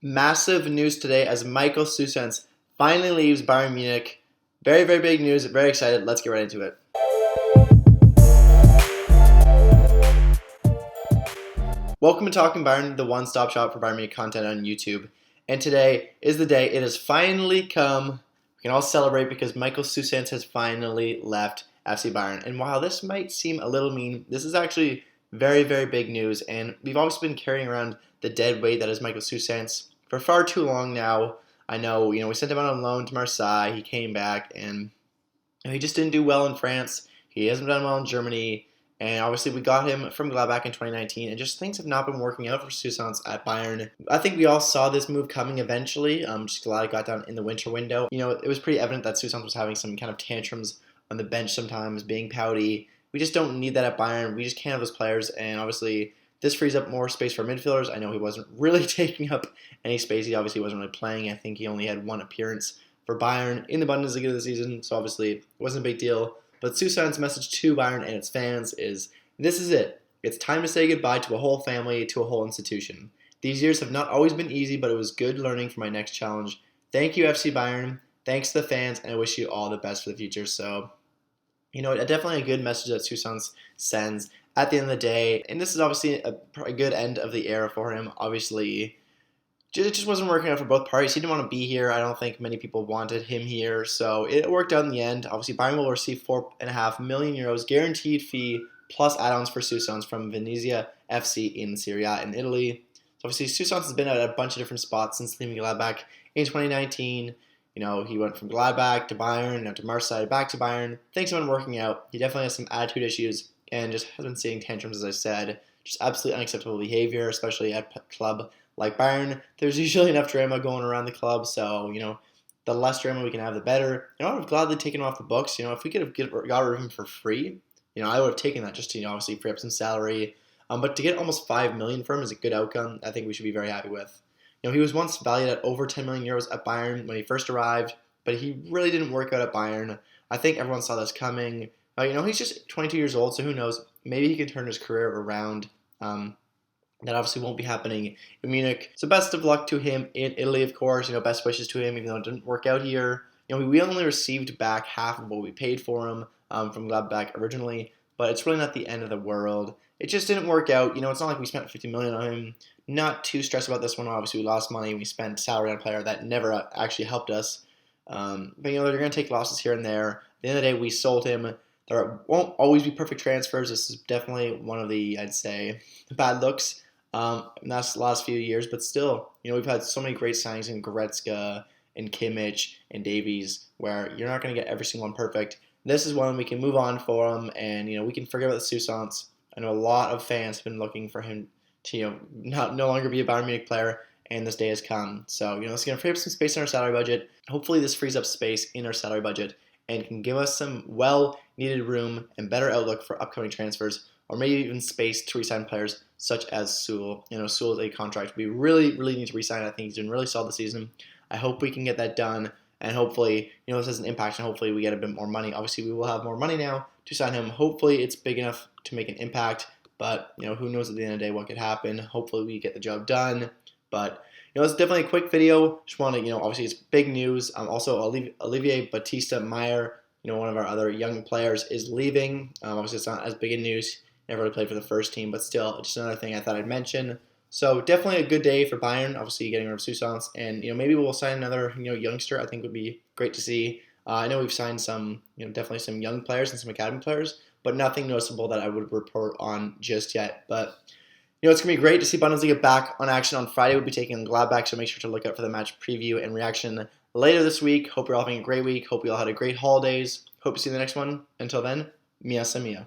Massive news today as Michaël Cuisance finally leaves Bayern Munich. Very, very big news. Very excited. Let's get right into it. Welcome to Talking Bayern, the one-stop shop for Bayern Munich content on YouTube. And today is the day. It has finally come. We can all celebrate because Michaël Cuisance has finally left FC Bayern. And while this might seem a little mean, this is actually very, very big news. And we've always been carrying around the dead weight that is Michaël Cuisance for far too long now. I know, we sent him out on loan to Marseille. He came back, and he just didn't do well in France. He hasn't done well in Germany. And obviously, we got him from Gladbach in 2019, and just things have not been working out for Cuisance at Bayern. I think we all saw this move coming eventually. Just glad it got done in the winter window. It was pretty evident that Cuisance was having some kind of tantrums on the bench sometimes, being pouty. We just don't need that at Bayern. We just can't have those players, and obviously, this frees up more space for midfielders. I know he wasn't really taking up any space. He obviously wasn't really playing. I think he only had one appearance for Bayern in the Bundesliga this season, so obviously it wasn't a big deal. But Cuisance's message to Bayern and its fans is, this is it. It's time to say goodbye to a whole family, to a whole institution. These years have not always been easy, but it was good learning for my next challenge. Thank you, FC Bayern. Thanks to the fans, and I wish you all the best for the future. So, definitely a good message that Cuisance sends at the end of the day. And this is obviously a good end of the era for him. Obviously, it just wasn't working out for both parties. He didn't want to be here. I don't think many people wanted him here. So it worked out in the end. Obviously, Bayern will receive €4.5 million guaranteed fee plus add-ons for Cuisance from Venezia FC in Serie A in Italy. So obviously, Cuisance has been at a bunch of different spots since leaving Gladbach in 2019. He went from Gladbach to Bayern, now to Marseille, back to Bayern. Things have been working out. He definitely has some attitude issues and just has been seeing tantrums, as I said. Just absolutely unacceptable behavior, especially at a club like Bayern. There's usually enough drama going around the club, so, the less drama we can have, the better. I would have gladly taken him off the books. If we could have got rid of him for free, I would have taken that just to, obviously free up some salary. But to get almost €5 million for him is a good outcome. I think we should be very happy with. He was once valued at over €10 million at Bayern when he first arrived, but he really didn't work out at Bayern. I think everyone saw this coming. He's just 22 years old, so who knows? Maybe he can turn his career around. That obviously won't be happening in Munich. So best of luck to him in Italy, of course. Best wishes to him, even though it didn't work out here. We only received back half of what we paid for him from Gladbach originally, but it's really not the end of the world. It just didn't work out. It's not like we spent $50 million on him. Not too stressed about this one. Obviously, we lost money. We spent salary on a player that never actually helped us. But they're going to take losses here and there. At the end of the day, we sold him. There won't always be perfect transfers. This is definitely one of the, I'd say, bad looks in the last few years. But still, we've had so many great signings in Goretzka and Kimmich and Davies where you're not going to get every single one perfect. This is one we can move on for him, and we can forget about the Cuisance. I know a lot of fans have been looking for him to no longer be a Bayern Munich player, and this day has come. So it's going to free up some space in our salary budget. Hopefully, this frees up space in our salary budget and can give us some well-needed room and better outlook for upcoming transfers, or maybe even space to re-sign players such as Sewell. Sewell is a contract we really, really need to re-sign. I think he's doing really solid this season. I hope we can get that done, and hopefully, this has an impact, and hopefully we get a bit more money. Obviously, we will have more money now to sign him. Hopefully, it's big enough to make an impact, but, who knows at the end of the day what could happen. Hopefully, we get the job done, but it's definitely a quick video. Just want to, obviously it's big news. Also, Olivier Baptiste-Meyer, one of our other young players, is leaving. Obviously, it's not as big a news. Never really played for the first team, but still, just another thing I thought I'd mention. So definitely a good day for Bayern. Obviously, getting rid of Cuisance, and maybe we'll sign another youngster. I think would be great to see. I know we've signed some, definitely some young players and some academy players, but nothing noticeable that I would report on just yet. But it's going to be great to see Bundesliga back on action on Friday. We'll be taking on Gladbach, so make sure to look out for the match preview and reaction later this week. Hope you're all having a great week. Hope you all had a great holidays. Hope to see you in the next one. Until then, Mia Samia.